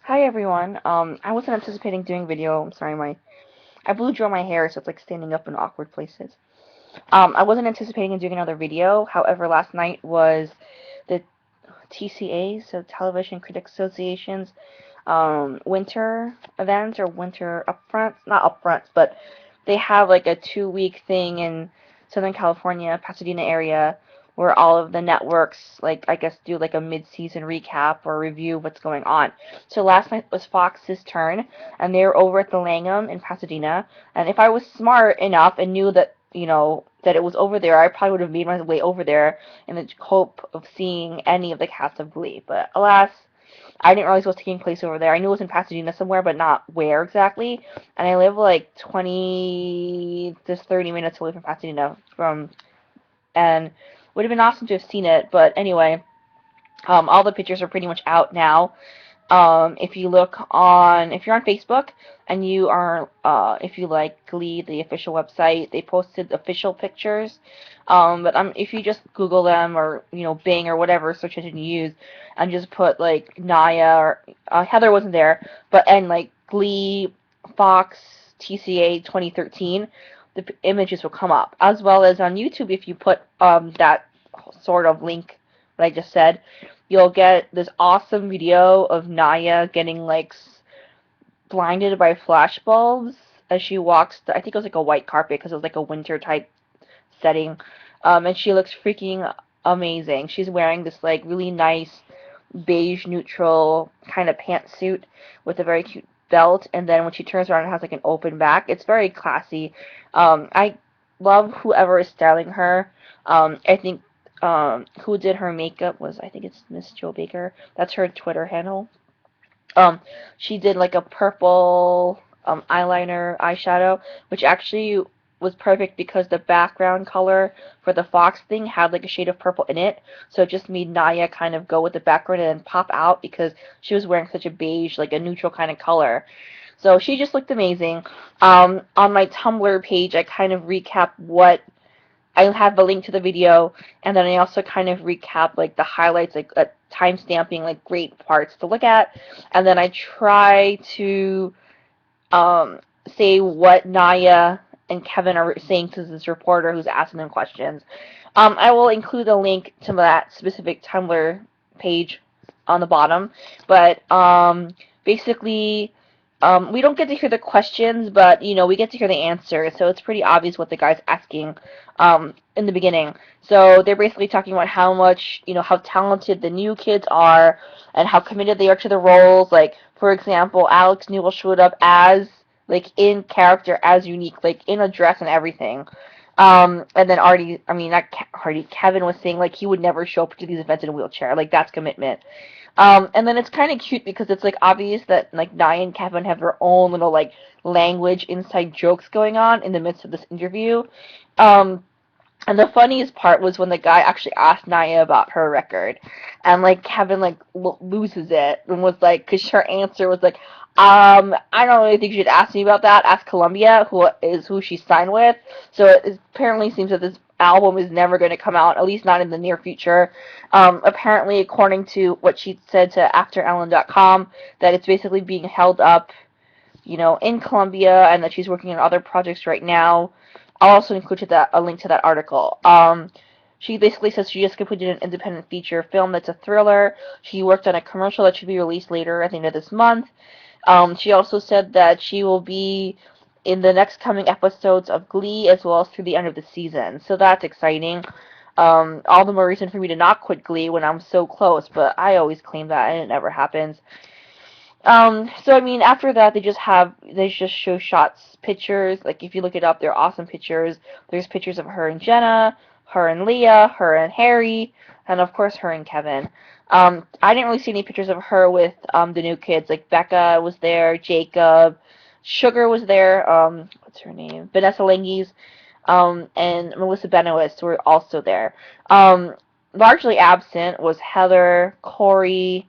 Hi everyone. I wasn't anticipating doing video. I'm sorry, I blew dry my hair, so it's like standing up in awkward places. I wasn't anticipating doing another video. However, last night was the TCA, so Television Critics Association's winter events or winter upfronts. Not upfronts, but they have like a 2 week thing in Southern California, Pasadena area, where all of the networks, like I guess, do like a mid-season recap or review of what's going on. So last night was Fox's turn, and they were over at the Langham in Pasadena. And if I was smart enough and knew that that it was over there, I probably would have made my way over there in the hope of seeing any of the cast of Glee. But alas, I didn't realize it was taking place over there. I knew it was in Pasadena somewhere, but not where exactly. And I live like 20 to 30 minutes away from Pasadena and would have been awesome to have seen it. But anyway, all the pictures are pretty much out now. If if you're on Facebook and if you like Glee, the official website, they posted official pictures. But if you just Google them or Bing or whatever search engine you use, and just put like Naya or Heather wasn't there, but and like Glee, Fox, TCA 2013, the images will come up, as well as on YouTube if you put that sort of link that I just said, you'll get this awesome video of Naya getting like blinded by flashbulbs as she walks. I think it was like a white carpet because it was like a winter type setting, and she looks freaking amazing. She's wearing this like really nice beige neutral kind of pantsuit with a very cute belt, and then when she turns around, it has like an open back. It's very classy. I love whoever is styling her. I think who did her makeup was, I think it's Miss Jo Baker. That's her Twitter handle. Um, she did like a purple eyeliner eyeshadow, which actually was perfect because the background color for the Fox thing had like a shade of purple in it, so it just made Naya kind of go with the background and then pop out because she was wearing such a beige, like a neutral kind of color. So she just looked amazing. On my Tumblr page, I kind of recap what I have a link to the video, and then I also kind of recap like the highlights, like time stamping, like great parts to look at, and then I try to um, say what Naya and Kevin are saying to this reporter who's asking them questions. I will include a link to that specific Tumblr page on the bottom, but basically, we don't get to hear the questions, but we get to hear the answers, so it's pretty obvious what the guy's asking in the beginning. So they're basically talking about how much, how talented the new kids are and how committed they are to the roles. Like, for example, Alex Newell showed up as, like, in character, as unique, like, in a dress and everything. And then not Artie, Kevin was saying, like, he would never show up to these events in a wheelchair. Like, that's commitment. And then it's kind of cute because it's, like, obvious that, like, Nia and Kevin have their own little, like, language inside jokes going on in the midst of this interview. Um, and the funniest part was when the guy actually asked Naya about her record, and like Kevin like loses it and was like, because her answer was like, I don't really think you should ask me about that. Ask Columbia, who she signed with. So it apparently seems that this album is never going to come out, at least not in the near future. Apparently, according to what she said to AfterEllen.com, that it's basically being held up, in Colombia, and that she's working on other projects right now. I'll also include a link to that article. She basically says she just completed an independent feature film that's a thriller. She worked on a commercial that should be released later at the end of this month. She also said that she will be in the next coming episodes of Glee as well as through the end of the season. So that's exciting. All the more reason for me to not quit Glee when I'm so close, but I always claim that and it never happens. So I mean, after that, they just show shots, pictures. Like if you look it up, they're awesome pictures. There's pictures of her and Jenna, her and Leah, her and Harry, and of course her and Kevin. I didn't really see any pictures of her with the new kids. Like Becca was there, Jacob, Sugar was there. What's her name? Vanessa Lengies, and Melissa Benoist were also there. Largely absent was Heather, Corey,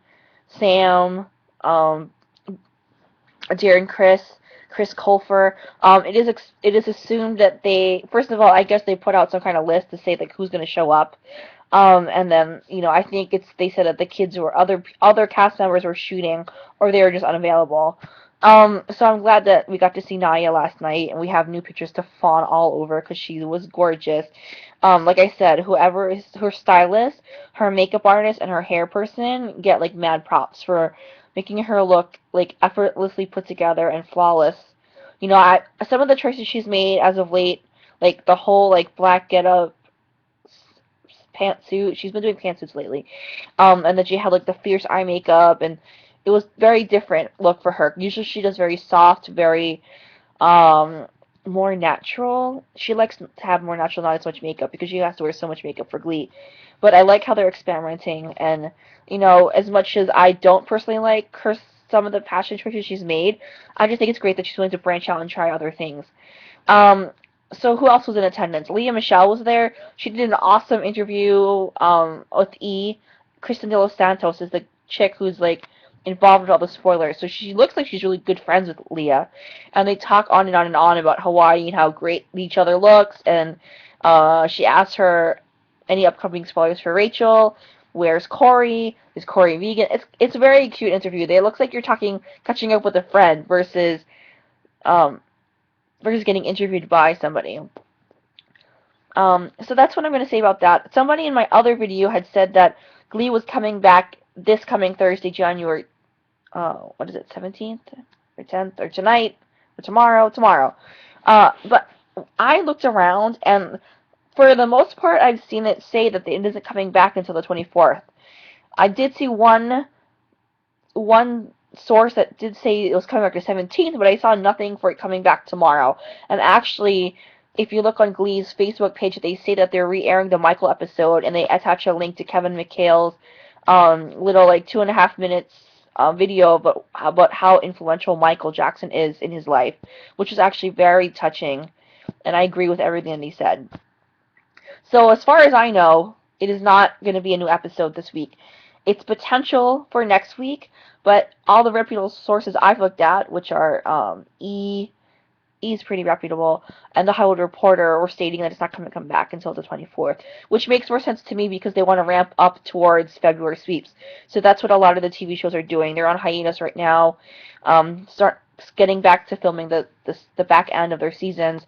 Sam, um, Darren Chris Colfer. It is assumed that they, first of all, I guess they put out some kind of list to say like who's going to show up. And then, I think they said that the kids were other cast members were shooting or they were just unavailable. So I'm glad that we got to see Naya last night, and we have new pictures to fawn all over because she was gorgeous. Like I said, whoever is her stylist, her makeup artist, and her hair person get like mad props for making her look like effortlessly put together and flawless. Some of the choices she's made as of late, like the whole like black getup pantsuit. She's been doing pantsuits lately. And then she had like the fierce eye makeup, and it was very different look for her. Usually she does very soft, very um more natural. She likes to have more natural, not as much makeup because she has to wear so much makeup for Glee. But I like how they're experimenting, and as much as I don't personally like her some of the fashion choices she's made, I just think it's great that she's willing to branch out and try other things. Um, so who else was in attendance? Leah Michelle was there. She did an awesome interview with E. Kristen De Los Santos is the chick who's like involved with all the spoilers. So she looks like she's really good friends with Leah, and they talk on and on and on about Hawaii and how great each other looks. And she asked her any upcoming spoilers for Rachel. Where's Corey? Is Corey vegan? It's a very cute interview. It looks like you're catching up with a friend um, versus getting interviewed by somebody. So that's what I'm going to say about that. Somebody in my other video had said that Glee was coming back this coming Thursday, January, what is it, 17th or 10th or tonight or tomorrow? Tomorrow. But I looked around, and for the most part, I've seen it say that it isn't coming back until the 24th. I did see one source that did say it was coming back the 17th, but I saw nothing for it coming back tomorrow. And actually, if you look on Glee's Facebook page, they say that they're re-airing the Michael episode, and they attach a link to Kevin McHale's little like 2.5 minutes video about how influential Michael Jackson is in his life, which is actually very touching, and I agree with everything that he said. So as far as I know, it is not going to be a new episode this week. It's potential for next week, but all the reputable sources I've looked at, which are E's pretty reputable, and the Hollywood Reporter, were stating that it's not going to come back until the 24th, which makes more sense to me because they want to ramp up towards February sweeps. So that's what a lot of the TV shows are doing. They're on hiatus right now, start getting back to filming the back end of their seasons.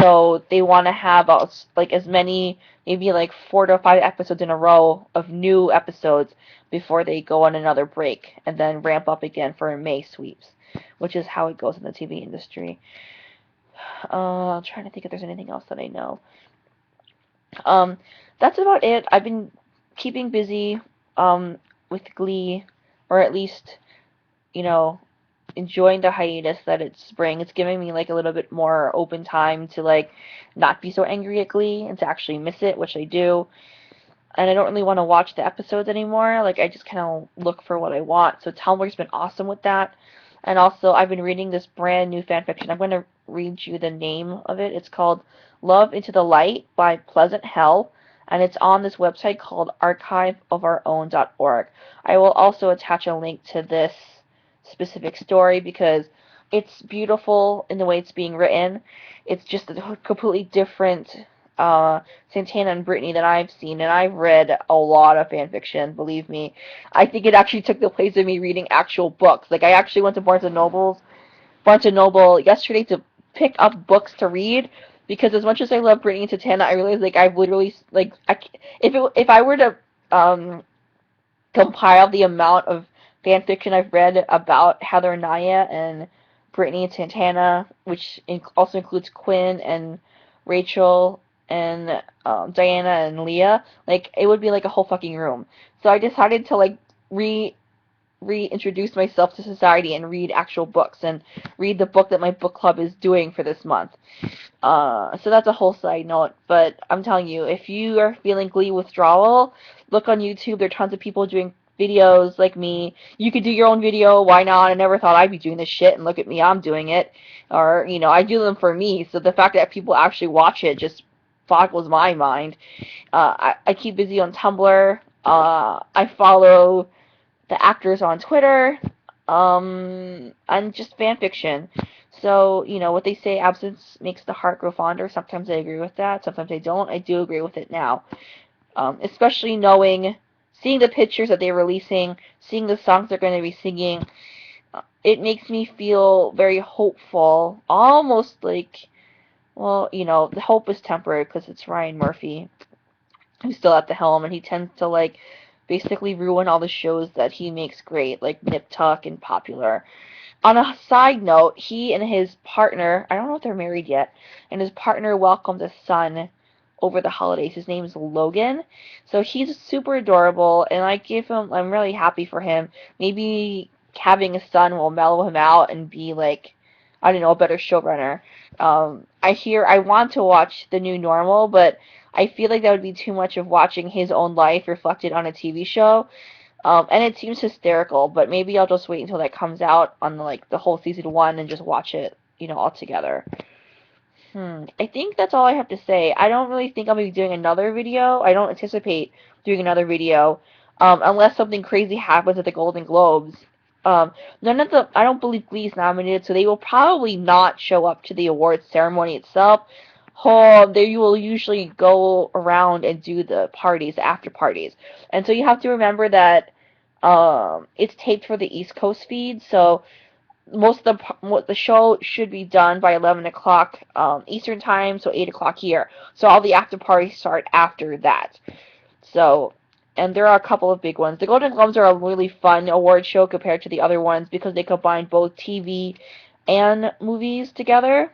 So they want to have like as many, maybe like 4 to 5 episodes in a row of new episodes before they go on another break and then ramp up again for May sweeps, which is how it goes in the TV industry. I'm trying to think if there's anything else that I know. That's about it. I've been keeping busy with Glee, or at least, you know, enjoying the hiatus that it's spring. It's giving me like a little bit more open time to like not be so angry at Glee and to actually miss it, which I do. And I don't really want to watch the episodes anymore. Like I just kind of look for what I want. So Tumblr's been awesome with that. And also I've been reading this brand new fanfiction. I'm going to read you the name of it. It's called Love Into the Light by Pleasant Hell, and it's on this website called archiveofourown.org. I will also attach a link to this specific story because it's beautiful in the way it's being written. It's just a completely different Santana and Brittany that I've seen, and I've read a lot of fan fiction, believe me. I think it actually took the place of me reading actual books. Like, I actually went to Barnes & Noble yesterday to pick up books to read, because as much as I love Brittany and Santana, I realized, like, I've literally, like, if I were to compile the amount of fan fiction I've read about Heather and Naya and Brittany and Santana, which also includes Quinn and Rachel and Diana and Leah, like it would be like a whole fucking room. So I decided to like reintroduce myself to society and read actual books and read the book that my book club is doing for this month. So that's a whole side note, but I'm telling you, if you are feeling Glee withdrawal, look on YouTube. There are tons of people doing videos like me. You could do your own video. Why not? I never thought I'd be doing this shit, and look at me, I'm doing it. Or, I do them for me. So the fact that people actually watch it just boggles my mind. I keep busy on Tumblr. I follow the actors on Twitter, and just fan fiction. So, what they say, absence makes the heart grow fonder. Sometimes I agree with that. Sometimes I don't. I do agree with it now. especially seeing the pictures that they're releasing, seeing the songs they're going to be singing. It makes me feel very hopeful, almost like, well, the hope is temporary because it's Ryan Murphy who's still at the helm, and he tends to like basically ruin all the shows that he makes great, like Nip Tuck and Popular. On a side note, he and his partner, I don't know if they're married yet, and his partner welcomed a son over the holidays. His name is Logan. So he's super adorable, and I'm really happy for him. Maybe having a son will mellow him out and be like, I don't know, a better showrunner. I want to watch The New Normal, but I feel like that would be too much of watching his own life reflected on a TV show. And it seems hysterical, but maybe I'll just wait until that comes out on the whole season one and just watch it, all together. I think that's all I have to say. I don't really think I'll be doing another video. I don't anticipate doing another video, unless something crazy happens at the Golden Globes. I don't believe Glee's nominated, so they will probably not show up to the awards ceremony itself. They will usually go around and do the parties, the after parties. And so you have to remember that it's taped for the East Coast feed, so the show should be done by 11 o'clock Eastern time, so 8 o'clock here. So all the after parties start after that. So, and there are a couple of big ones. The Golden Globes are a really fun award show compared to the other ones because they combine both TV and movies together.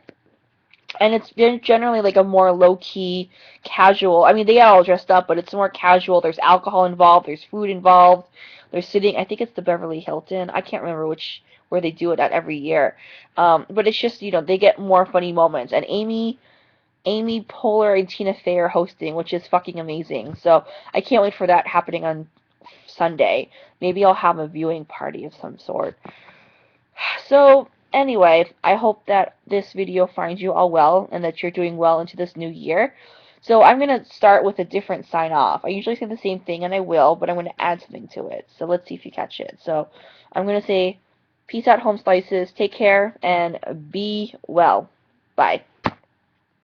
And it's been generally like a more low-key, casual. I mean, they get all dressed up, but it's more casual. There's alcohol involved. There's food involved. They're sitting. I think it's the Beverly Hilton. I can't remember where they do it at every year. But it's just they get more funny moments. And Amy Poehler and Tina Fey are hosting, which is fucking amazing. So I can't wait for that happening on Sunday. Maybe I'll have a viewing party of some sort. So anyway, I hope that this video finds you all well and that you're doing well into this new year. So I'm going to start with a different sign off. I usually say the same thing, and I will, but I'm going to add something to it. So let's see if you catch it. So I'm going to say, peace out, home slices. Take care and be well. Bye.